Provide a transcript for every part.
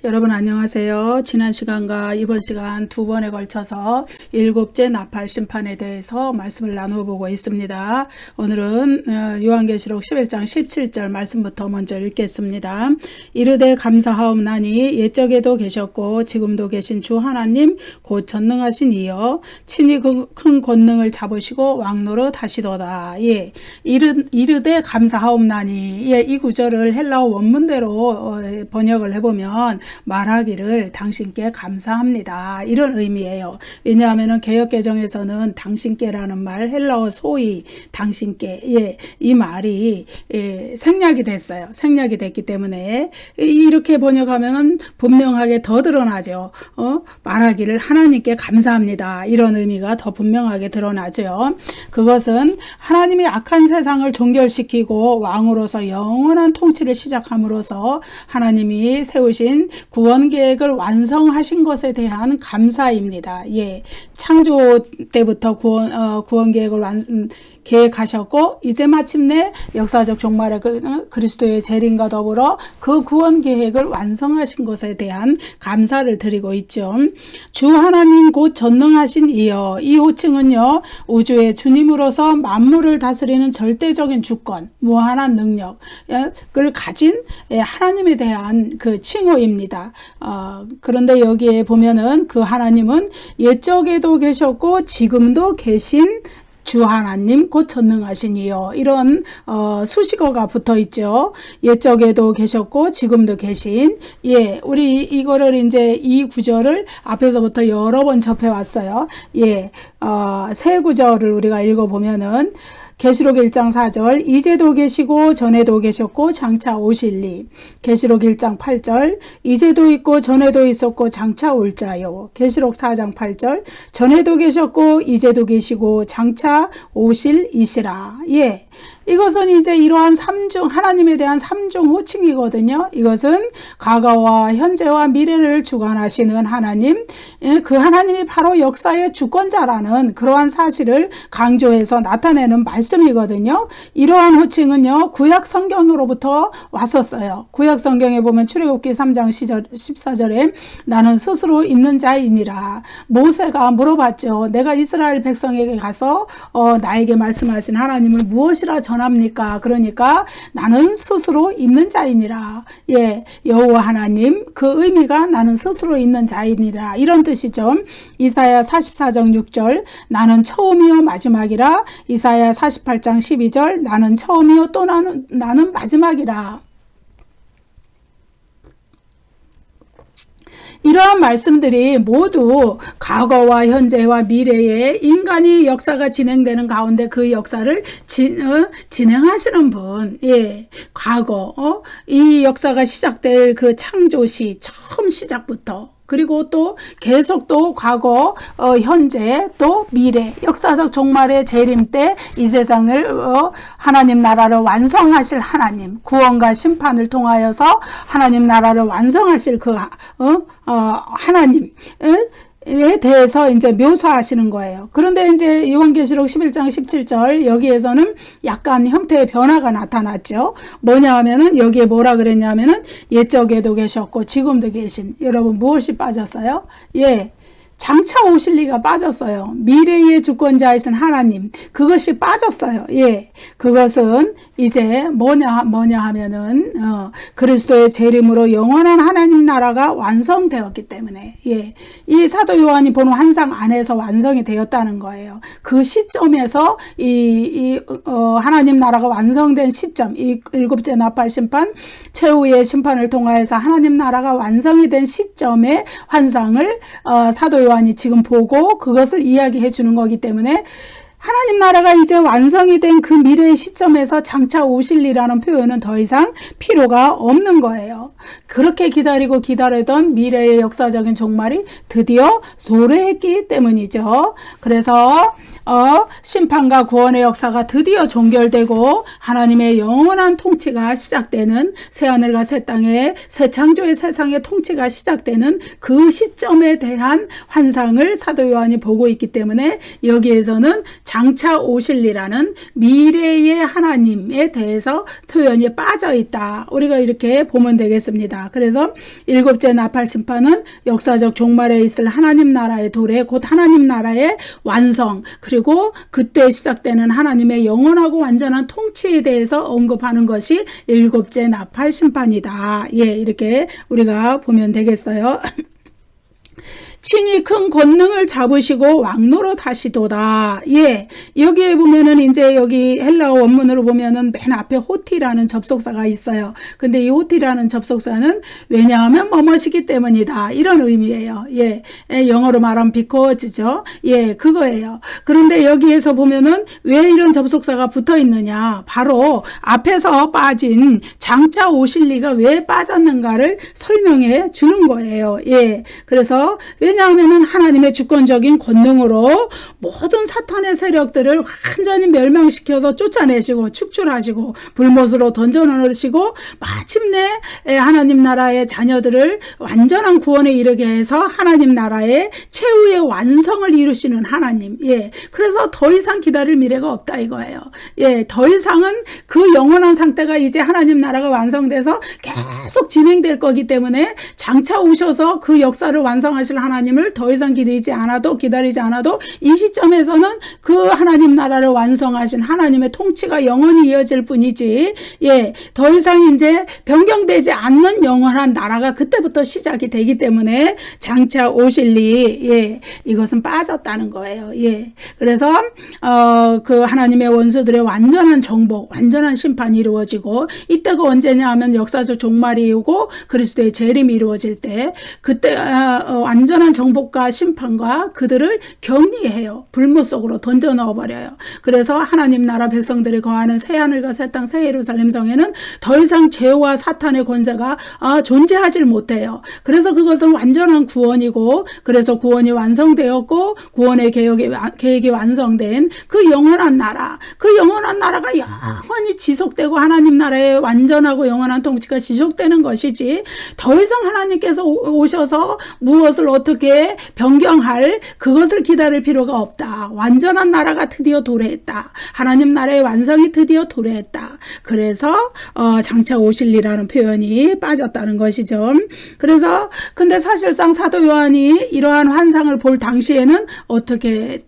여러분 안녕하세요. 지난 시간과 이번 시간 두 번에 걸쳐서 일곱째 나팔 심판에 대해서 말씀을 나누어보고 있습니다. 오늘은 요한계시록 11장 17절 말씀부터 먼저 읽겠습니다. 이르되 감사하옵나니 옛적에도 계셨고 지금도 계신 주 하나님 곧 전능하신 이여 친히 큰 권능을 잡으시고 왕노릇 하시도다. 예, 이르되 감사하옵나니, 예, 이 구절을 헬라어 원문대로 번역을 해보면 말하기를 당신께 감사합니다, 이런 의미예요. 왜냐하면 개역개정에서는 당신께라는 말, 헬라어 소위 당신께, 예, 이 말이 생략이 됐어요. 생략이 됐기 때문에 이렇게 번역하면 분명하게 더 드러나죠. 말하기를 하나님께 감사합니다, 이런 의미가 더 분명하게 드러나죠. 그것은 하나님이 악한 세상을 종결시키고 왕으로서 영원한 통치를 시작함으로써 하나님이 세우신 구원 계획을 완성하신 것에 대한 감사입니다. 예, 창조 때부터 구원 계획을 계획하셨고 이제 마침내 역사적 종말의 그리스도의 재림과 더불어 그 구원 계획을 완성하신 것에 대한 감사를 드리고 있죠. 주 하나님 곧 전능하신 이여, 이 호칭은요, 우주의 주님으로서 만물을 다스리는 절대적인 주권, 무한한 능력을 가진 하나님에 대한 그 칭호입니다. 그런데 여기에 보면은 그 하나님은 옛적에도 계셨고 지금도 계신 주 하나님 곧 전능하신 이여, 이런 수식어가 붙어 있죠. 옛적에도 계셨고 지금도 계신, 예, 우리 이거를 이제 이 구절을 앞에서부터 여러 번 접해 왔어요. 예, 세 구절을 우리가 읽어보면은 계시록 1장 4절 이제도 계시고 전에도 계셨고 장차 오실리. 계시록 1장 8절 이제도 있고 전에도 있었고 장차 올 자요. 계시록 4장 8절 전에도 계셨고 이제도 계시고 장차 오실 이시라. 예, 이것은 이제 이러한 하나님에 대한 삼중 호칭이거든요. 이것은 과거와 현재와 미래를 주관하시는 하나님, 그 하나님이 바로 역사의 주권자라는 그러한 사실을 강조해서 나타내는 말씀이거든요. 이러한 호칭은요, 구약 성경으로부터 왔었어요. 구약 성경에 보면 출애굽기 3장 14절에 나는 스스로 있는 자이니라. 모세가 물어봤죠. 내가 이스라엘 백성에게 가서 나에게 말씀하신 하나님을 무엇이라 전합니까? 그러니까 나는 스스로 있는 자이니라. 예, 여호와 하나님, 그 의미가 나는 스스로 있는 자이니라, 이런 뜻이죠. 이사야 44장 6절 나는 처음이요 마지막이라. 이사야 48장 12절 나는 처음이요 또 나는 마지막이라. 이러한 말씀들이 모두 과거와 현재와 미래에 인간이 역사가 진행되는 가운데 그 역사를 진행하시는 분, 예, 과거, 이 역사가 시작될 그 창조시 처음 시작부터, 그리고 또 계속 또 과거, 현재, 또 미래, 역사적 종말의 재림 때 이 세상을 하나님 나라를 완성하실 하나님, 구원과 심판을 통하여서 하나님 나라를 완성하실 그 하나님 에 대해서 이제 묘사하시는 거예요. 그런데 이제 요한계시록 11장 17절 여기에서는 약간 형태의 변화가 나타났죠. 뭐냐 하면은 여기에 뭐라 그랬냐면은 옛적에도 계셨고 지금도 계신, 여러분 무엇이 빠졌어요? 예, 장차 오실 리가 빠졌어요. 미래의 주권자이신 하나님, 그것이 빠졌어요. 예, 그것은 이제 뭐냐 하면은 그리스도의 재림으로 영원한 하나님 나라가 완성되었기 때문에, 예, 이 사도 요한이 보는 환상 안에서 완성이 되었다는 거예요. 그 시점에서 하나님 나라가 완성된 시점, 이 일곱째 나팔 심판, 최후의 심판을 통하여서 하나님 나라가 완성이 된 시점의 환상을 사도 요한이 지금 보고 그것을 이야기해 주는 거기 때문에 하나님 나라가 이제 완성이 된 그 미래의 시점에서 장차 오실리라는 표현은 더 이상 필요가 없는 거예요. 그렇게 기다리던 미래의 역사적인 종말이 드디어 도래했기 때문이죠. 그래서 심판과 구원의 역사가 드디어 종결되고 하나님의 영원한 통치가 시작되는, 새하늘과 새 땅의 새 창조의 세상의 통치가 시작되는 그 시점에 대한 환상을 사도 요한이 보고 있기 때문에 여기에서는 장차 오실이라는 미래의 하나님에 대해서 표현이 빠져 있다. 우리가 이렇게 보면 되겠습니다. 그래서 일곱째 나팔 심판은 역사적 종말에 있을 하나님 나라의 도래, 곧 하나님 나라의 완성, 그리고 그때 시작되는 하나님의 영원하고 완전한 통치에 대해서 언급하는 것이 일곱째 나팔 심판이다. 예, 이렇게 우리가 보면 되겠어요. 친히 큰 권능을 잡으시고 왕노로 하시도다. 예, 여기에 보면은 이제 여기 헬라어 원문으로 보면은 맨 앞에 호티라는 접속사가 있어요. 근데 이 호티라는 접속사는 왜냐하면 뭐뭐시기 때문이다, 이런 의미예요. 예, 영어로 말하면 because죠. 예, 그거예요. 그런데 여기에서 보면은 왜 이런 접속사가 붙어 있느냐, 바로 앞에서 빠진 장차 오실 리가 왜 빠졌는가를 설명해 주는 거예요. 예, 그래서 왜냐하면 하나님의 주권적인 권능으로 모든 사탄의 세력들을 완전히 멸망시켜서 쫓아내시고 축출하시고 불못으로 던져놓으시고 마침내 하나님 나라의 자녀들을 완전한 구원에 이르게 해서 하나님 나라의 최후의 완성을 이루시는 하나님. 예, 그래서 더 이상 기다릴 미래가 없다 이거예요. 예, 더 이상은 그 영원한 상태가 이제 하나님 나라가 완성돼서 계속 진행될 거기 때문에 장차 오셔서 그 역사를 완성하실 하나님을 더 이상 기다리지 않아도 이 시점에서는 그 하나님 나라를 완성하신 하나님의 통치가 영원히 이어질 뿐이지, 예, 더 이상 이제 변경되지 않는 영원한 나라가 그때부터 시작이 되기 때문에 장차 오실 리, 예, 이것은 빠졌다는 거예요. 예, 그래서 그 하나님의 원수들의 완전한 정복, 완전한 심판이 이루어지고, 이때가 언제냐 하면 역사적 종말이 오고 그리스도의 재림이 이루어질 때, 그때 완전한 정복과 심판과 그들을 격리해요. 불못 속으로 던져 넣어버려요. 그래서 하나님 나라 백성들이 거하는 새하늘과 새 땅 새 예루살렘 성에는 더 이상 죄와 사탄의 권세가 존재하지 못해요. 그래서 그것은 완전한 구원이고, 그래서 구원이 완성되었고 구원의 계획이 완성된 그 영원한 나라, 그 영원한 나라가 영원히 지속되고 하나님 나라의 완전하고 영원한 통치가 지속되는 것이지, 더 이상 하나님께서 오셔서 무엇을 어떻게 변경할 그것을 기다릴 필요가 없다. 완전한 나라가 드디어 도래했다. 하나님 나라의 완성이 드디어 도래했다. 그래서 장차 오실리라는 표현이 빠졌다는 것이죠. 그래서 근데 사실상 사도 요한이 이러한 환상을 볼 당시에는 어떻게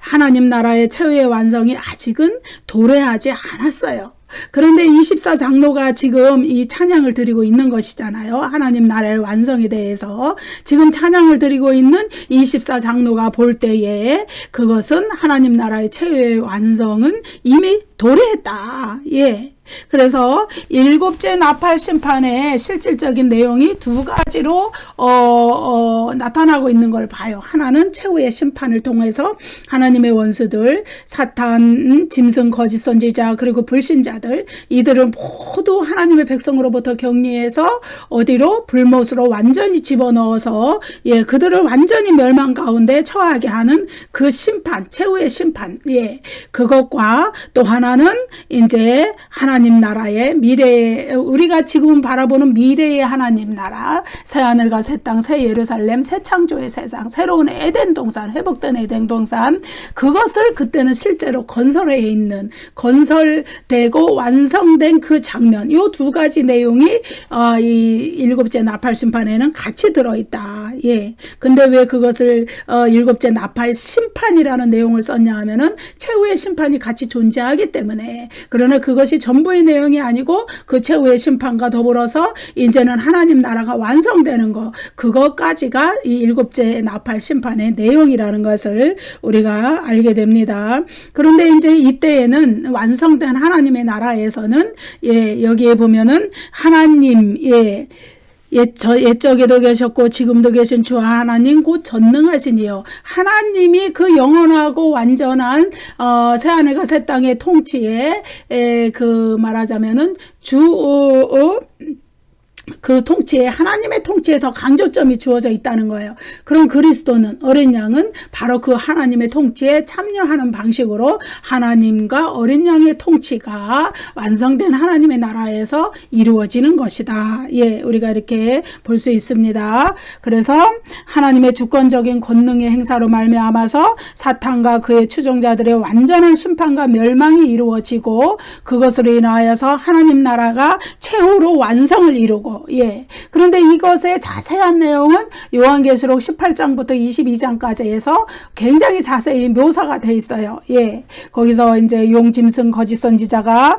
하나님 나라의 최후의 완성이 아직은 도래하지 않았어요. 그런데 24장로가 지금 이 찬양을 드리고 있는 것이잖아요. 하나님 나라의 완성에 대해서 지금 찬양을 드리고 있는 24장로가 볼 때에 그것은 하나님 나라의 최후의 완성은 이미 도래했다. 예. 그래서 일곱째 나팔 심판의 실질적인 내용이 두 가지로 나타나고 있는 걸 봐요. 하나는 최후의 심판을 통해서 하나님의 원수들, 사탄, 짐승, 거짓 선지자, 그리고 불신자들, 이들을 모두 하나님의 백성으로부터 격리해서 어디로? 불못으로 완전히 집어넣어서, 예, 그들을 완전히 멸망 가운데 처하게 하는 그 심판, 최후의 심판, 예, 그것과 또 하나는 이제 하나님 나라의 미래, 우리가 지금 바라보는 미래의 하나님 나라, 새하늘과 새 땅, 새 예루살렘, 새 창조의 세상, 새로운 에덴 동산, 회복된 에덴 동산, 그것을 그때는 실제로 건설해 있는, 건설되고 완성된 그 장면, 이 두 가지 내용이 이 일곱째 나팔 심판에는 같이 들어있다. 예. 근데 왜 그것을 일곱째 나팔 심판이라는 내용을 썼냐 하면은 최후의 심판이 같이 존재하기 때문에. 그러나 그것이 전부의 내용이 아니고 그 최후의 심판과 더불어서 이제는 하나님 나라가 완성되는 것, 그것까지가 이 일곱째 나팔 심판의 내용이라는 것을 우리가 알게 됩니다. 그런데 이제 이때에는 완성된 하나님의 나라에서는, 예, 여기에 보면은 하나님, 예, 옛적에도 계셨고 지금도 계신 주 하나님 곧 전능하시니요. 하나님이 그 영원하고 완전한 새하늘과 새 땅의 통치에 그 말하자면은 그 통치에 하나님의 통치에 더 강조점이 주어져 있다는 거예요. 그럼 그리스도는 어린 양은 바로 그 하나님의 통치에 참여하는 방식으로 하나님과 어린 양의 통치가 완성된 하나님의 나라에서 이루어지는 것이다. 예, 우리가 이렇게 볼 수 있습니다. 그래서 하나님의 주권적인 권능의 행사로 말미암아서 사탄과 그의 추종자들의 완전한 심판과 멸망이 이루어지고 그것으로 인하여서 하나님 나라가 최후로 완성을 이루고 예. 그런데 이것의 자세한 내용은 요한계시록 18장부터 22장까지 해서 굉장히 자세히 묘사가 돼 있어요. 예. 거기서 이제 용, 짐승, 거짓 선지자가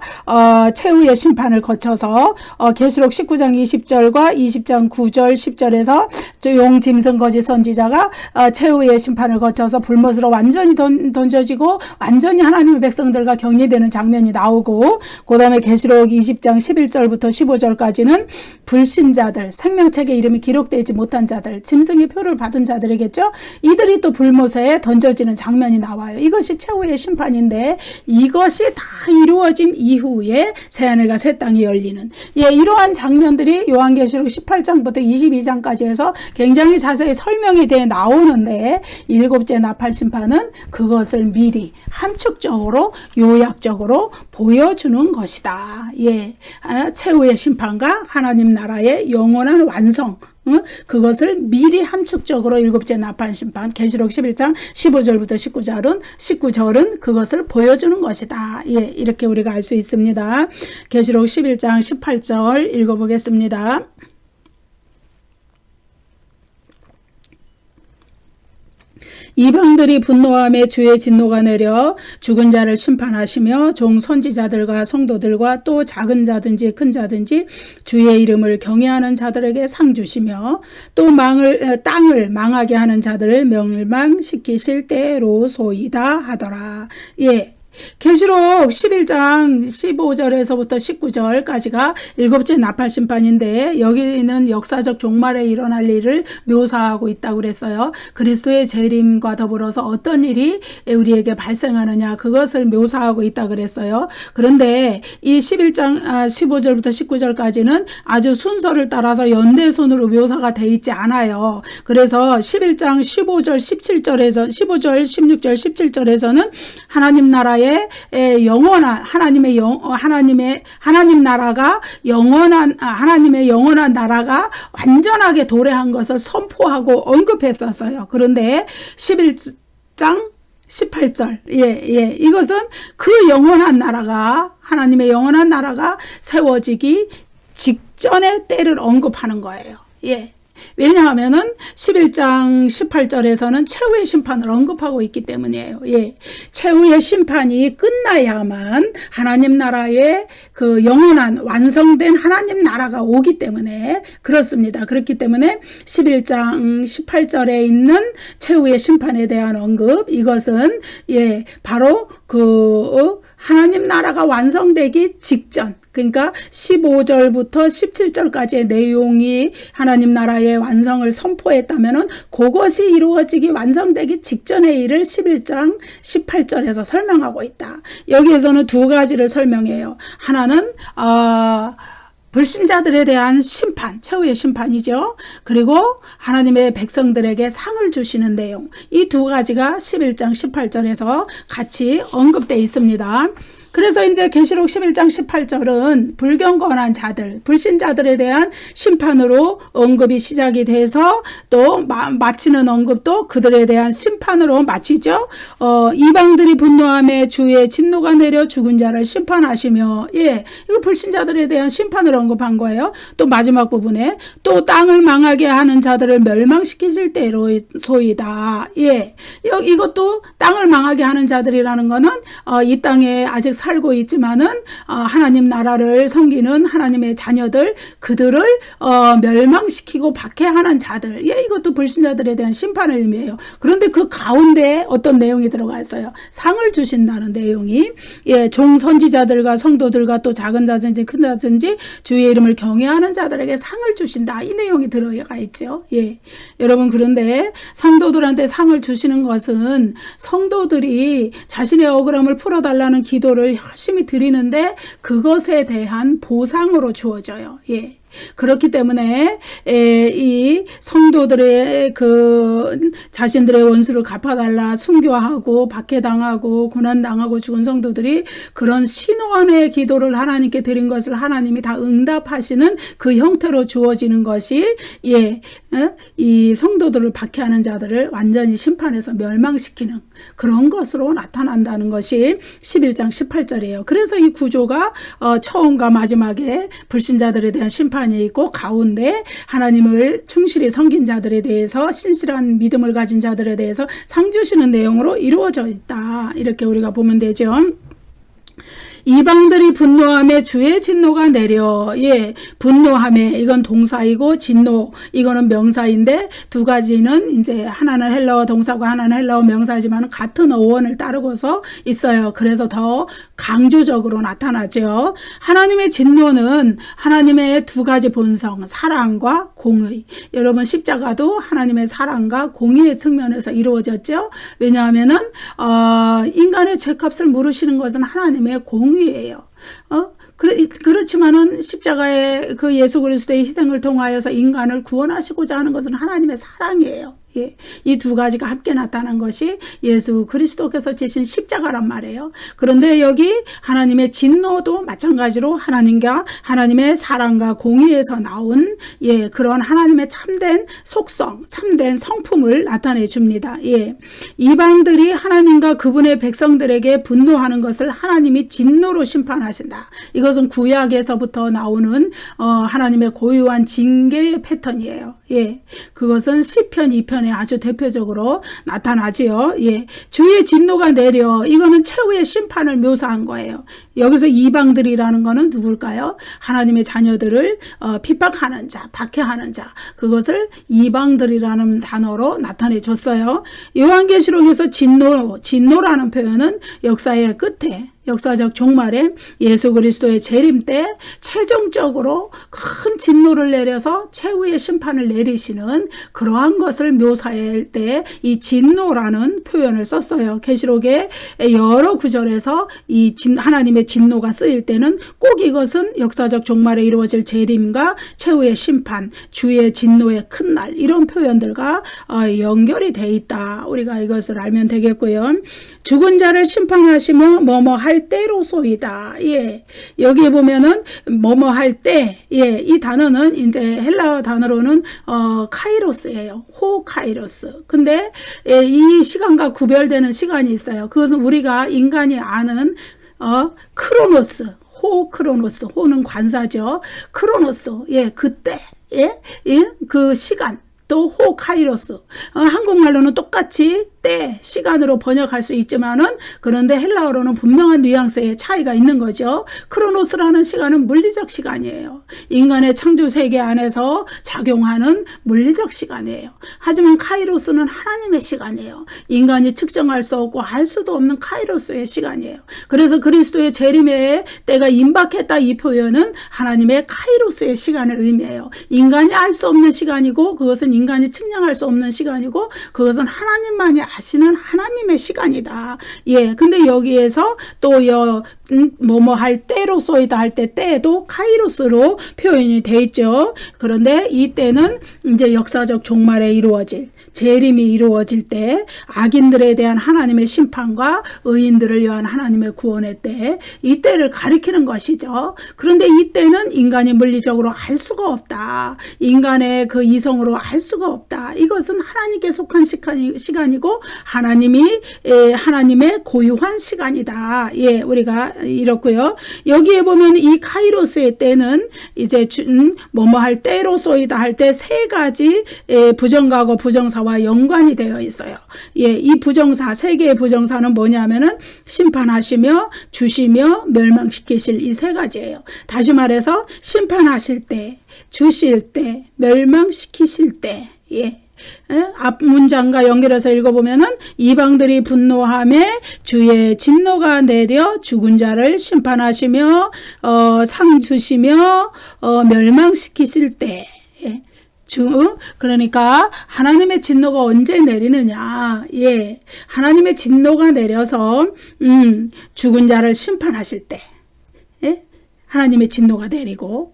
최후의 심판을 거쳐서 계시록 19장 20절과 20장 9절 10절에서 용, 짐승, 거짓 선지자가 최후의 심판을 거쳐서 불못으로 완전히 던져지고 완전히 하나님의 백성들과 격리되는 장면이 나오고 그 다음에 계시록 20장 11절부터 15절까지는 불신자들, 생명책에 이름이 기록되지 못한 자들, 짐승의 표를 받은 자들이겠죠. 이들이 또 불못에 던져지는 장면이 나와요. 이것이 최후의 심판인데 이것이 다 이루어진 이후에 새하늘과 새 땅이 열리는 이러한 장면들이 요한계시록 18장부터 22장까지 해서 굉장히 자세히 설명이 돼 나오는데 일곱째 나팔 심판은 그것을 미리 함축적으로 요약적으로 보여주는 것이다. 최후의 심판과 하나님 나라의 영원한 완성 그것을 미리 함축적으로 일곱째 나팔 심판 계시록 11장 15절부터 19절은 그것을 보여주는 것이다. 이렇게 우리가 알 수 있습니다. 계시록 11장 18절 읽어보겠습니다. 이방들이 분노함에 주의 진노가 내려 죽은 자를 심판하시며 종 선지자들과 성도들과 또 작은 자든지 큰 자든지 주의 이름을 경외하는 자들에게 상 주시며 또 땅을 망하게 하는 자들을 멸망시키실 때로소이다 하더라. 계시록 11장 15절에서부터 19절까지가 일곱째 나팔 심판인데 여기는 역사적 종말에 일어날 일을 묘사하고 있다고 그랬어요. 그리스도의 재림과 더불어서 어떤 일이 우리에게 발생하느냐 그것을 묘사하고 있다고 그랬어요. 그런데 이 11장 15절부터 19절까지는 아주 순서를 따라서 연대순으로 묘사가 돼 있지 않아요. 그래서 11장 15절 17절에서 15절 16절 17절에서는 하나님 나라의 영원한 하나님 나라가 하나님의 영원한 나라가 완전하게 도래한 것을 선포하고 언급했었어요. 그런데 11장 18절 이것은 그 영원한 나라가 하나님의 영원한 나라가 세워지기 직전의 때를 언급하는 거예요. 왜냐하면은 11장 18절에서는 최후의 심판을 언급하고 있기 때문이에요. 최후의 심판이 끝나야만 하나님 나라의 그 영원한 완성된 하나님 나라가 오기 때문에 그렇습니다. 그렇기 때문에 11장 18절에 있는 최후의 심판에 대한 언급 이것은 바로 그 하나님 나라가 완성되기 직전 그러니까 15절부터 17절까지의 내용이 하나님 나라의 완성을 선포했다면은 그것이 이루어지기 완성되기 직전의 일을 11장 18절에서 설명하고 있다. 여기에서는 두 가지를 설명해요. 하나는 불신자들에 대한 심판, 최후의 심판이죠. 그리고 하나님의 백성들에게 상을 주시는 내용. 이 두 가지가 11장 18절에서 같이 언급되어 있습니다. 그래서 이제 계시록 11장 18절은 불경건한 자들, 불신자들에 대한 심판으로 언급이 시작이 돼서 또 마치는 언급도 그들에 대한 심판으로 마치죠. 이방들이 분노함에 주의 진노가 내려 죽은 자를 심판하시며 이거 불신자들에 대한 심판을 언급한 거예요. 또 마지막 부분에 또 땅을 망하게 하는 자들을 멸망시키실 때로소이다. 이것도 땅을 망하게 하는 자들이라는 거는 이 땅에 아직 살고 있지만은 하나님 나라를 섬기는 하나님의 자녀들 그들을 멸망시키고 박해하는 자들 이것도 불신자들에 대한 심판을 의미해요. 그런데 그 가운데 어떤 내용이 들어가 있어요. 상을 주신다는 내용이 종 선지자들과 성도들과 또 작은 자든지 큰 자든지 주의 이름을 경외하는 자들에게 상을 주신다. 이 내용이 들어가 있죠. 여러분 그런데 성도들한테 상을 주시는 것은 성도들이 자신의 억울함을 풀어달라는 기도를 열심히 드리는데 그것에 대한 보상으로 주어져요. 그렇기 때문에 이 성도들의 그 자신들의 원수를 갚아달라 순교하고 박해당하고 고난당하고 죽은 성도들이 그런 신원의 기도를 하나님께 드린 것을 하나님이 다 응답하시는 그 형태로 주어지는 것이 이 성도들을 박해하는 자들을 완전히 심판해서 멸망시키는 그런 것으로 나타난다는 것이 11장 18절이에요. 그래서 이 구조가 처음과 마지막에 불신자들에 대한 심판이 있고 가운데 하나님을 충실히 섬긴 자들에 대해서 신실한 믿음을 가진 자들에 대해서 상 주시는 내용으로 이루어져 있다. 이렇게 우리가 보면 되죠. 이방들이 분노함에 주의 진노가 내려. 분노함에 이건 동사이고 진노 이거는 명사인데 두 가지는 이제 하나는 헬라어 동사고 하나는 헬라어 명사지만 같은 어원을 따르고서 있어요. 그래서 더 강조적으로 나타나죠. 하나님의 진노는 하나님의 두 가지 본성, 사랑과 공의. 여러분 십자가도 하나님의 사랑과 공의의 측면에서 이루어졌죠. 왜냐하면은 인간의 죄값을 물으시는 것은 하나님의 공의예요. 그렇지만은 십자가의 그 예수 그리스도의 희생을 통하여서 인간을 구원하시고자 하는 것은 하나님의 사랑이에요. 이 두 가지가 함께 나타난 것이 예수 그리스도께서 지신 십자가란 말이에요. 그런데 여기 하나님의 진노도 마찬가지로 하나님과 하나님의 사랑과 공의에서 나온 그런 하나님의 참된 속성, 참된 성품을 나타내 줍니다. 이방들이 하나님과 그분의 백성들에게 분노하는 것을 하나님이 진노로 심판하신다. 이것은 구약에서부터 나오는 하나님의 고유한 징계의 패턴이에요. 그것은 시편 2편에 아주 대표적으로 나타나지요. 주의 진노가 내려. 이거는 최후의 심판을 묘사한 거예요. 여기서 이방들이라는 거는 누굴까요? 하나님의 자녀들을 핍박하는 자, 박해하는 자. 그것을 이방들이라는 단어로 나타내 줬어요. 요한계시록에서 진노라는 표현은 역사의 끝에 역사적 종말에 예수 그리스도의 재림 때 최종적으로 큰 진노를 내려서 최후의 심판을 내리시는 그러한 것을 묘사할 때 이 진노라는 표현을 썼어요. 계시록의 여러 구절에서 이 하나님의 진노가 쓰일 때는 꼭 이것은 역사적 종말에 이루어질 재림과 최후의 심판, 주의 진노의 큰 날 이런 표현들과 연결이 돼 있다. 우리가 이것을 알면 되겠고요. 죽은 자를 심판하시며 뭐뭐 할 때로소이다. 여기에 보면은 뭐뭐 할 때, 이 단어는 이제 헬라어 단어로는 카이로스예요. 호카이로스. 근데 이 시간과 구별되는 시간이 있어요. 그것은 우리가 인간이 아는 크로노스. 호크로노스, 호는 관사죠. 크로노스, 그때, 그 시간. 또 호카이로스. 한국말로는 똑같이 때, 시간으로 번역할 수 있지만은 그런데 헬라어로는 분명한 뉘앙스의 차이가 있는 거죠. 크로노스라는 시간은 물리적 시간이에요. 인간의 창조 세계 안에서 작용하는 물리적 시간이에요. 하지만 카이로스는 하나님의 시간이에요. 인간이 측정할 수 없고 알 수도 없는 카이로스의 시간이에요. 그래서 그리스도의 재림의 때가 임박했다 이 표현은 하나님의 카이로스의 시간을 의미해요. 인간이 알 수 없는 시간이고 그것은 인간이 측량할 수 없는 시간이고 그것은 하나님만이 아시는 하나님의 시간이다. 근데 여기에서 또 뭐뭐 할 때로소이다 할 때 때도 카이로스로 표현이 돼 있죠. 그런데 이 때는 이제 역사적 종말에 이루어질 재림이 이루어질 때 악인들에 대한 하나님의 심판과 의인들을 위한 하나님의 구원의 때, 이 때를 가리키는 것이죠. 그런데 이 때는 인간이 물리적으로 알 수가 없다. 인간의 그 이성으로 알 수가 없다. 이것은 하나님께 속한 시간이고 하나님의 고유한 시간이다. 우리가 이렇고요. 여기에 보면 이 카이로스의 때는 이제 뭐뭐 할 때로소이다 할 때 세 가지 부정가고 부정사와 연관이 되어 있어요. 이 부정사, 세 개의 부정사는 뭐냐면은 심판하시며 주시며 멸망시키실 이 세 가지예요. 다시 말해서 심판하실 때, 주실 때, 멸망시키실 때. 앞 문장과 연결해서 읽어보면은 이방들이 분노함에 주의 진노가 내려 죽은 자를 심판하시며 상 주시며 멸망시키실 때. 그러니까 하나님의 진노가 언제 내리느냐. 하나님의 진노가 내려서 죽은 자를 심판하실 때 하나님의 진노가 내리고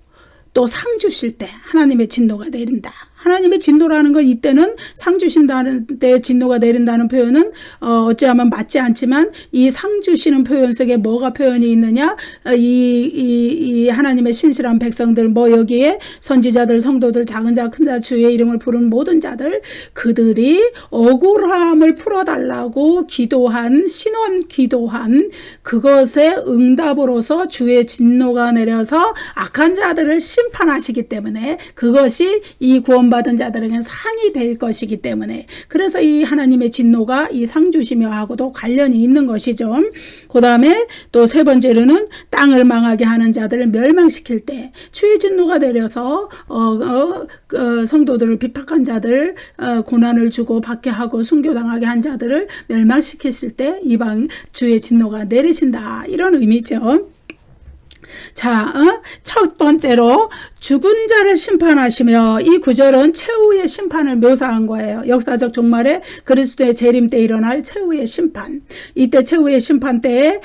또 상 주실 때 하나님의 진노가 내린다. 하나님의 진노라는 건 이때는 상 주신다는 때 진노가 내린다는 표현은 어찌하면 맞지 않지만 이 상 주시는 표현 속에 뭐가 표현이 있느냐? 이 하나님의 신실한 백성들 뭐 여기에 선지자들 성도들 작은 자 큰 자 주의 이름을 부르는 모든 자들 그들이 억울함을 풀어달라고 기도한 신원 기도한 그것의 응답으로서 주의 진노가 내려서 악한 자들을 심판하시기 때문에 그것이 이 구원받은 자들에게는 상이 될 것이기 때문에 그래서 이 하나님의 진노가 이 상 주시며 하고도 관련이 있는 것이죠. 그 다음에 또 세 번째로는 땅을 망하게 하는 자들을 멸망시킬 때 주의 진노가 내려서 성도들을 비박한 자들 고난을 주고 박해하고 순교당하게 한 자들을 멸망시키실 때 이방 주의 진노가 내리신다 이런 의미죠. 자, 첫 번째로 죽은 자를 심판하시며 이 구절은 최후의 심판을 묘사한 거예요. 역사적 종말에 그리스도의 재림 때 일어날 최후의 심판. 이때 최후의 심판 때에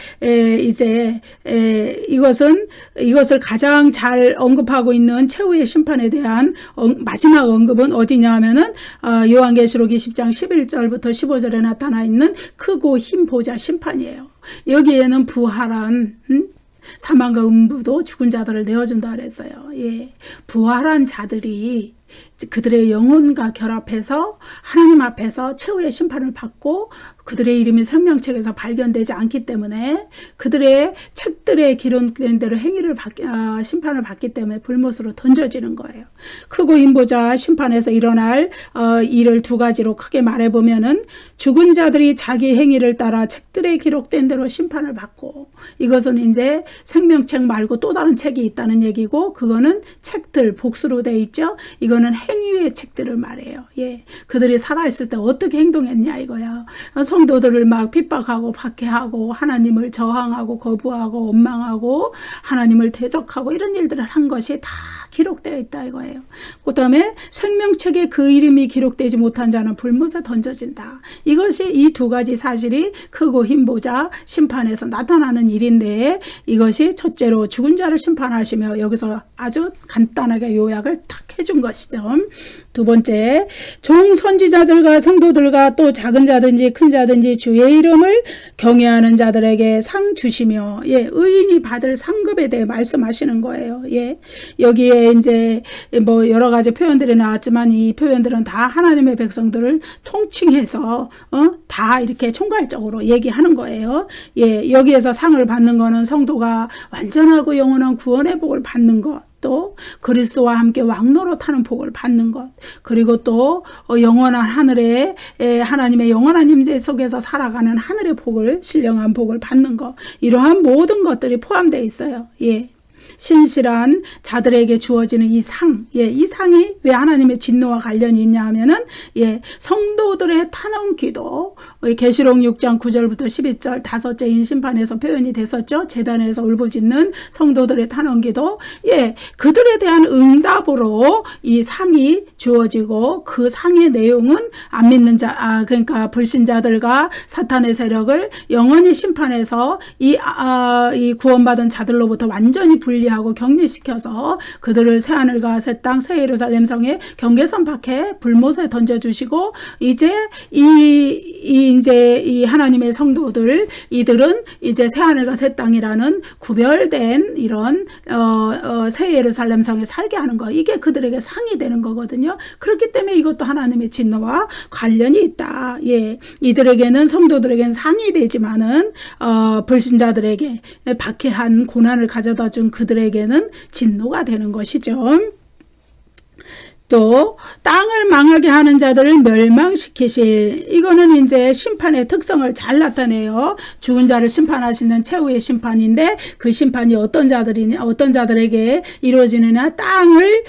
이것을 가장 잘 언급하고 있는 최후의 심판에 대한 마지막 언급은 어디냐 하면은 요한계시록 20장 11절부터 15절에 나타나 있는 크고 흰 보좌 심판이에요. 여기에는 부활한 사망과 음부도 죽은 자들을 내어준다 그랬어요. 예. 부활한 자들이 그들의 영혼과 결합해서 하나님 앞에서 최후의 심판을 받고 그들의 이름이 생명책에서 발견되지 않기 때문에 그들의 책들에 기록된 대로 심판을 받기 때문에 불못으로 던져지는 거예요. 크고 흰 보좌 심판에서 일어날 일을 두 가지로 크게 말해보면은 죽은 자들이 자기 행위를 따라 책들에 기록된 대로 심판을 받고 이것은 이제 생명책 말고 또 다른 책이 있다는 얘기고 그거는 책들 복수로 돼 있죠. 이거는 행위의 책들을 말해요. 예, 그들이 살아있을 때 어떻게 행동했냐 이거야. 성도들을 막 핍박하고 박해하고 하나님을 저항하고 거부하고 원망하고 하나님을 대적하고 이런 일들을 한 것이 다 기록되어 있다 이거예요. 그 다음에 생명책에 그 이름이 기록되지 못한 자는 불못에 던져진다. 이것이 이 두 가지 사실이 크고 흰 보좌 심판에서 나타나는 일인데 이것이 첫째로 죽은 자를 심판하시며 여기서 아주 간단하게 요약을 딱 해준 것이죠. 두 번째, 종 선지자들과 성도들과 또 작은 자든지 큰 자든지 주의 이름을 경외하는 자들에게 상 주시며 예, 의인이 받을 상급에 대해 말씀하시는 거예요. 예, 여기에 이제 뭐 여러 가지 표현들이 나왔지만 이 표현들은 다 하나님의 백성들을 통칭해서 다 이렇게 총괄적으로 얘기하는 거예요. 예, 여기에서 상을 받는 거는 성도가 완전하고 영원한 구원의 복을 받는 것. 또 그리스도와 함께 왕노릇하는 복을 받는 것 그리고 또 영원한 하늘에 하나님의 영원한 임재 속에서 살아가는 하늘의 복을 신령한 복을 받는 것 이러한 모든 것들이 포함되어 있어요. 예. 신실한 자들에게 주어지는 이 상, 예, 이 상이 왜 하나님의 진노와 관련이 있냐 하면은, 예, 성도들의 탄원 기도, 계시록 6장 9절부터 12절 다섯째 인심판에서 표현이 됐었죠. 재단에서 울부짖는 성도들의 탄원 기도, 예, 그들에 대한 응답으로 이 상이 주어지고 그 상의 내용은 안 믿는 자, 그러니까 불신자들과 사탄의 세력을 영원히 심판해서 이 구원받은 자들로부터 완전히 분리하고 격리시켜서 그들을 새하늘과 새 땅 새 예루살렘 성에 경계선 밖에 불못에 던져주시고 이제 이 하나님의 성도들 이들은 이제 새하늘과 새 땅이라는 구별된 이런 새 예루살렘 성에 살게 하는 거 이게 그들에게 상이 되는 거거든요. 그렇기 때문에 이것도 하나님의 진노와 관련이 있다. 예, 이들에게는 성도들에게는 상이 되지만은 불신자들에게 박해한 고난을 가져다 준 그들에게는 진노가 되는 것이죠. 또 땅을 망하게 하는 자들을 멸망시키실 이거는 이제 심판의 특성을 잘 나타내요. 죽은 자를 심판하시는 최후의 심판인데 그 심판이 어떤 자들에게 이루어지느냐 땅을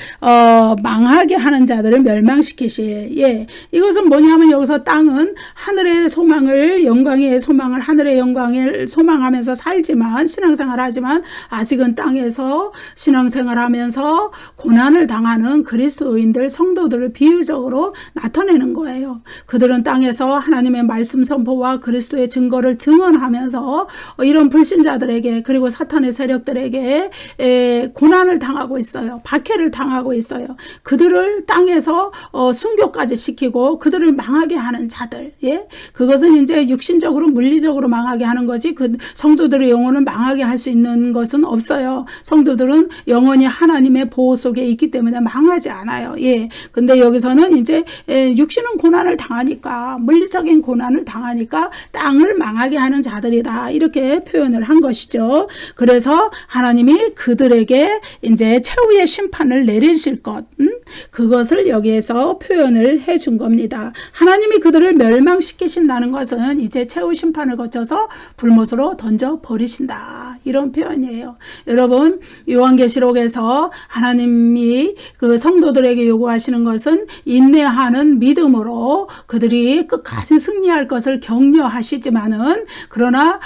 망하게 하는 자들을 멸망시키실 예 이것은 뭐냐면 여기서 땅은 하늘의 소망을 영광의 소망을 하늘의 영광을 소망하면서 살지만 신앙생활하지만 아직은 땅에서 신앙생활하면서 고난을 당하는 그리스도인 그리스도인들 성도들을 비유적으로 나타내는 거예요. 그들은 땅에서 하나님의 말씀 선포와 그리스도의 증거를 증언하면서 이런 불신자들에게 그리고 사탄의 세력들에게 고난을 당하고 있어요. 박해를 당하고 있어요. 그들을 땅에서 순교까지 시키고 그들을 망하게 하는 자들. 예? 그것은 이제 육신적으로 물리적으로 망하게 하는 거지 그 성도들의 영혼을 망하게 할 수 있는 것은 없어요. 성도들은 영원히 하나님의 보호 속에 있기 때문에 망하지 않아요. 예. 근데 여기서는 이제 육신은 고난을 당하니까 물리적인 고난을 당하니까 땅을 망하게 하는 자들이다. 이렇게 표현을 한 것이죠. 그래서 하나님이 그들에게 이제 최후의 심판을 내리실 것, 그것을 여기에서 표현을 해준 겁니다. 하나님이 그들을 멸망시키신다는 것은 이제 최후 심판을 거쳐서 불못으로 던져 버리신다. 이런 표현이에요. 여러분, 요한계시록에서 하나님이 그 성도들에게 요구하시는 것은 인내하는 믿음으로 그들이 끝까지 승리할 것을 격려하시지만은 그러나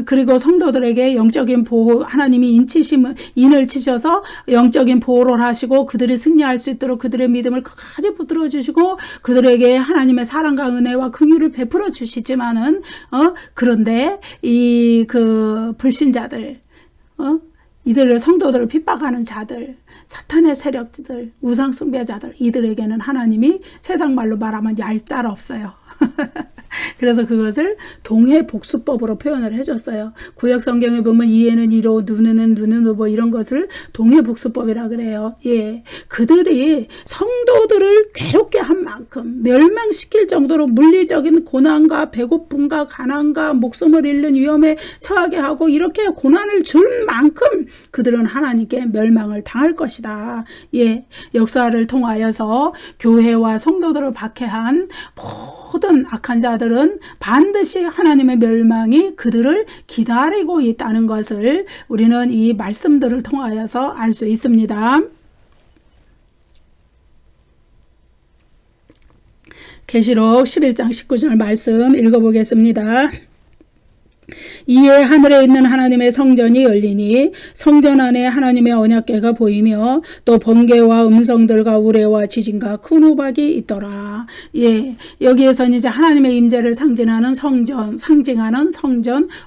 그리고 성도들에게 영적인 보호, 하나님이 인을 치셔서 영적인 보호를 하시고 그들이 승리할 수 있도록 그들의 믿음을 끝까지 붙들어 주시고 그들에게 하나님의 사랑과 은혜와 긍휼을 베풀어 주시지만은 그런데 이 그 불신자들 이들의 성도들을 핍박하는 자들, 사탄의 세력들, 우상 숭배자들, 이들에게는 하나님이 세상 말로 말하면 얄짤 없어요. 그래서 그것을 동해복수법으로 표현을 해줬어요. 구약 성경에 보면 이에는 이로, 눈에는 눈으로 뭐 이런 것을 동해복수법이라 그래요. 예, 그들이 성도들을 괴롭게 한 만큼 멸망시킬 정도로 물리적인 고난과 배고픔과 가난과 목숨을 잃는 위험에 처하게 하고 이렇게 고난을 줄 만큼 그들은 하나님께 멸망을 당할 것이다. 예, 역사를 통하여서 교회와 성도들을 박해한 모든 악한 자들은 반드시 하나님의 멸망이 그들을 기다리고 있다는 것을 우리는 이 말씀들을 통하여서 알 수 있습니다. 계시록 11장 19절 말씀 읽어보겠습니다. 이에 하늘에 있는 하나님의 성전이 열리니 성전 안에 하나님의 언약궤가 보이며 또 번개와 음성들과 우레와 지진과 큰 우박이 있더라. 예, 여기에서는 이제 하나님의 임재를 상징하는 성전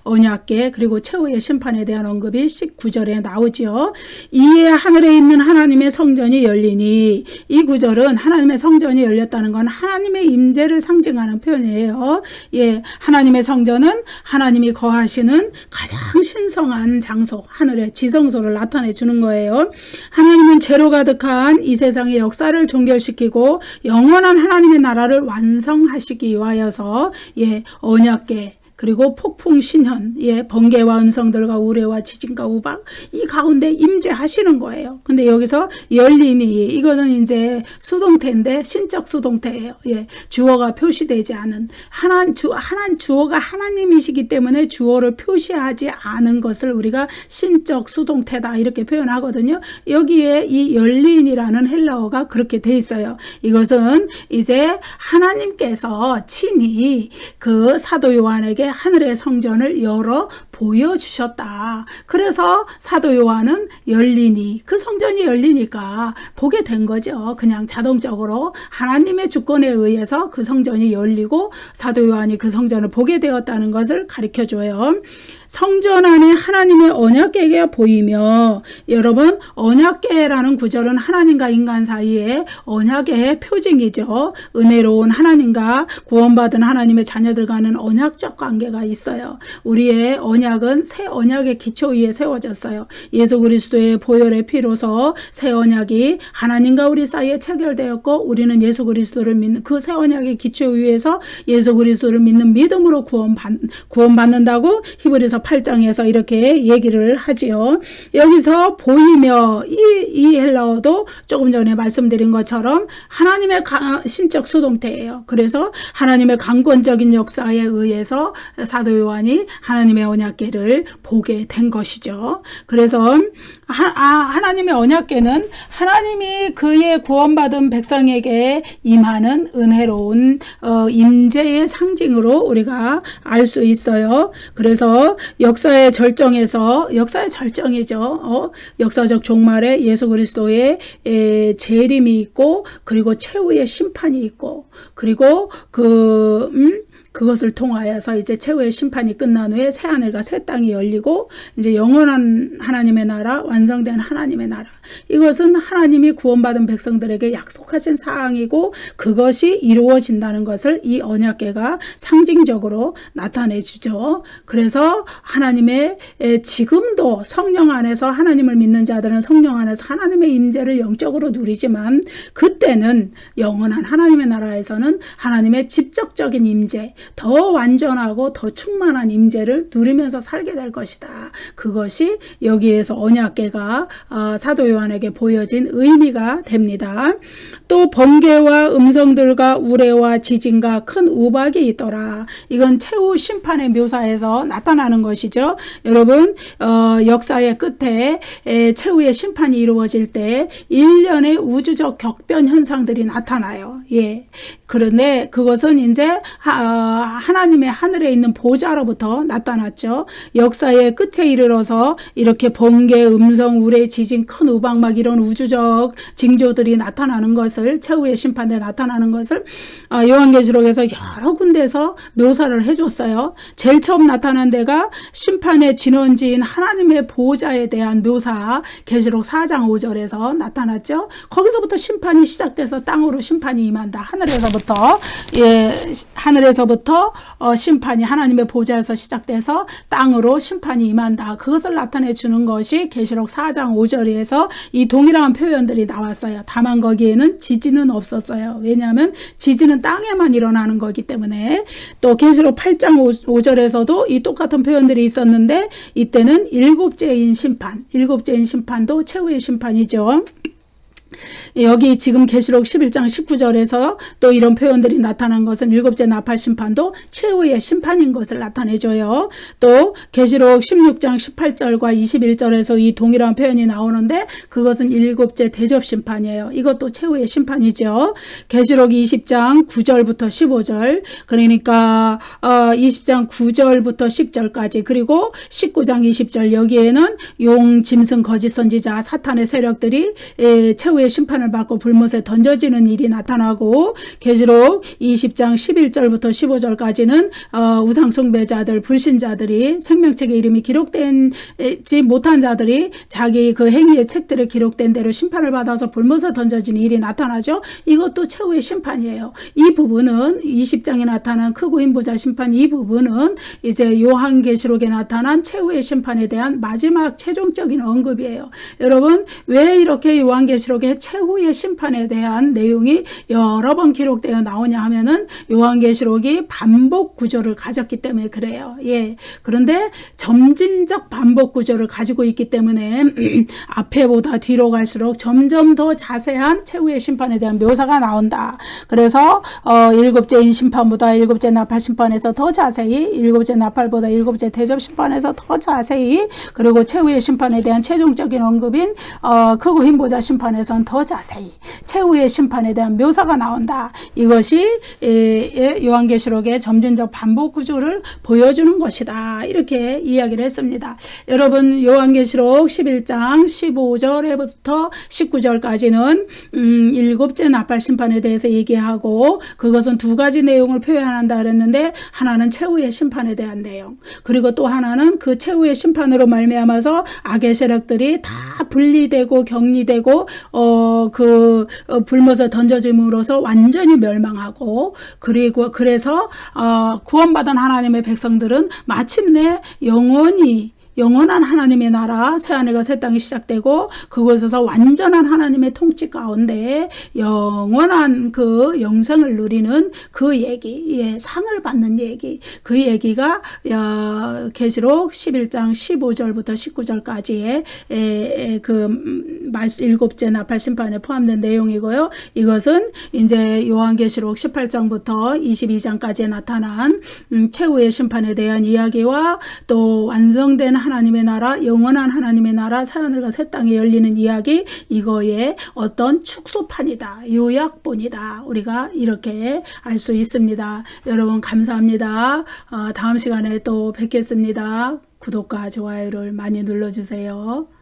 언약궤 그리고 최후의 심판에 대한 언급이 19절에 나오지요. 이에 하늘에 있는 하나님의 성전이 열리니 이 구절은 하나님의 성전이 열렸다는 건 하나님의 임재를 상징하는 표현이에요. 예, 하나님의 성전은 하나님이 거하시는 가장 신성한 장소, 하늘의 지성소를 나타내 주는 거예요. 하나님은 죄로 가득한 이 세상의 역사를 종결시키고 영원한 하나님의 나라를 완성하시기 위하여서 언약궤 그리고 폭풍 신현, 번개와 음성들과 우레와 지진과 우박 이 가운데 임재하시는 거예요. 근데 여기서 열리니 이거는 이제 수동태인데 신적 수동태예요. 주어가 표시되지 않은 주어가 하나님이시기 때문에 주어를 표시하지 않은 것을 우리가 신적 수동태다 이렇게 표현하거든요. 여기에 이 열린이라는 헬라어가 그렇게 돼 있어요. 이것은 이제 하나님께서 친히 그 사도 요한에게 하늘의 성전을 열어 보여주셨다. 그래서 사도 요한은 열리니 그 성전이 열리니까 보게 된 거죠. 그냥 자동적으로 하나님의 주권에 의해서 그 성전이 열리고 사도 요한이 그 성전을 보게 되었다는 것을 가르쳐줘요. 성전 안에 하나님의 언약궤가 보이며 여러분 언약궤라는 구절은 하나님과 인간 사이에 언약의 표징이죠. 은혜로운 하나님과 구원받은 하나님의 자녀들과는 언약적 관계가 있어요. 우리의 언약은 새 언약의 기초 위에 세워졌어요. 예수 그리스도의 보혈의 피로서 새 언약이 하나님과 우리 사이에 체결되었고 우리는 예수 그리스도를 믿는 그 새 언약의 기초 위에서 예수 그리스도를 믿는 믿음으로 구원받는다고 히브리서 8장에서 이렇게 얘기를 하지요. 여기서 보이며 이 헬라어도 조금 전에 말씀드린 것처럼 하나님의 신적 수동태예요. 그래서 하나님의 강권적인 역사에 의해서 사도 요한이 하나님의 언약궤 언약궤를 보게 된 것이죠. 그래서 하나님의 언약궤는 하나님이 그의 구원받은 백성에게 임하는 은혜로운 임재의 상징으로 우리가 알 수 있어요. 그래서 역사의 절정이죠. 역사적 종말에 예수 그리스도의 재림이 있고, 그리고 최후의 심판이 있고, 그리고 그것을 통하여서 이제 최후의 심판이 끝난 후에 새 하늘과 새 땅이 열리고, 이제 영원한 하나님의 나라, 완성된 하나님의 나라. 이것은 하나님이 구원받은 백성들에게 약속하신 사항이고, 그것이 이루어진다는 것을 이 언약궤가 상징적으로 나타내 주죠. 그래서 하나님의 지금도 성령 안에서 하나님을 믿는 자들은 성령 안에서 하나님의 임재를 영적으로 누리지만, 그때는 영원한 하나님의 나라에서는 하나님의 직접적인 임재, 더 완전하고 더 충만한 임재를 누리면서 살게 될 것이다. 그것이 여기에서 언약궤가 사도 요한에게 보여진 의미가 됩니다. 또 번개와 음성들과 우레와 지진과 큰 우박이 있더라. 이건 최후 심판의 묘사에서 나타나는 것이죠. 여러분, 역사의 끝에 최후의 심판이 이루어질 때 1년의 우주적 격변 현상들이 나타나요. 예. 그런데 그것은 이제 하나님의 하늘에 있는 보좌로부터 나타났죠. 역사의 끝에 이르러서 이렇게 번개, 음성, 우레, 지진, 큰 우박 막 이런 우주적 징조들이 나타나는 것을, 최후의 심판에 나타나는 것을 요한계시록에서 여러 군데에서 묘사를 해줬어요. 제일 처음 나타난 데가 심판의 진원지인 하나님의 보좌에 대한 묘사, 계시록 4장 5절에서 나타났죠. 거기서부터 심판이 시작돼서 땅으로 심판이 임한다. 하늘에서부터 심판이 하나님의 보좌에서 시작돼서 땅으로 심판이 임한다. 그것을 나타내 주는 것이 계시록 4장 5절에서 이 동일한 표현들이 나왔어요. 다만 거기에는 지진은 없었어요. 왜냐하면 지진은 땅에만 일어나는 거기 때문에. 또 계시록 8장 5절에서도 이 똑같은 표현들이 있었는데, 이때는 일곱째인 심판도 최후의 심판이죠. 여기 지금 계시록 11장 19절에서 또 이런 표현들이 나타난 것은 일곱째 나팔 심판도 최후의 심판인 것을 나타내줘요. 또 계시록 16장 18절과 21절에서 이 동일한 표현이 나오는데, 그것은 일곱째 대접 심판이에요. 이것도 최후의 심판이죠. 계시록 20장 9절부터 15절, 그러니까 20장 9절부터 10절까지, 그리고 19장 20절, 여기에는 용, 짐승, 거짓 선지자, 사탄의 세력들이 최후의 심판을 받고 불못에 던져지는 일이 나타나고, 계시록 20장 11절부터 15절까지는 우상 숭배자들, 불신자들이, 생명책에 이름이 기록되지 못한 자들이 자기 그 행위의 책들에 기록된 대로 심판을 받아서 불못에 던져지는 일이 나타나죠. 이것도 최후의 심판이에요. 이 부분은 20장에 나타난 크고 힘 보자 심판, 이 부분은 이제 요한계시록에 나타난 최후의 심판에 대한 마지막 최종적인 언급이에요. 여러분, 왜 이렇게 요한계시록에 최후의 심판에 대한 내용이 여러 번 기록되어 나오냐 하면은 요한계시록이 반복 구조를 가졌기 때문에 그래요. 예. 그런데 점진적 반복 구조를 가지고 있기 때문에 앞에보다 뒤로 갈수록 점점 더 자세한 최후의 심판에 대한 묘사가 나온다. 그래서 일곱째인 심판보다 일곱째 나팔 심판에서 더 자세히, 일곱째 나팔보다 일곱째 대접 심판에서 더 자세히, 그리고 최후의 심판에 대한 최종적인 언급인 크고 힘 보자 심판에서는 더 자세히 최후의 심판에 대한 묘사가 나온다. 이것이 요한계시록의 점진적 반복 구조를 보여주는 것이다. 이렇게 이야기를 했습니다. 여러분, 요한계시록 11장 15절부터 19절까지는 일곱째 나팔 심판에 대해서 얘기하고, 그것은 두 가지 내용을 표현한다 그랬는데, 하나는 최후의 심판에 대한 내용, 그리고 또 하나는 그 최후의 심판으로 말미암아서 악의 세력들이 다 분리되고 격리되고 불못에 던져짐으로써 완전히 멸망하고, 그리고 그래서 구원받은 하나님의 백성들은 마침내 영원히 영원한 하나님의 나라 새하늘과 새 땅이 시작되고 그곳에서 완전한 하나님의 통치 가운데 영원한 그 영생을 누리는 그 얘기, 예, 상을 받는 얘기, 그 얘기가 계시록 11장 15절부터 19절까지의 그 일곱째 나팔 심판에 포함된 내용이고요. 이것은 이제 요한계시록 18장부터 22장까지에 나타난 최후의 심판에 대한 이야기와 또 완성된 하나님의 나라, 영원한 하나님의 나라, 새하늘과 새 땅이 열리는 이야기, 이거의 어떤 축소판이다, 요약본이다, 우리가 이렇게 알 수 있습니다. 여러분 감사합니다. 다음 시간에 또 뵙겠습니다. 구독과 좋아요를 많이 눌러주세요.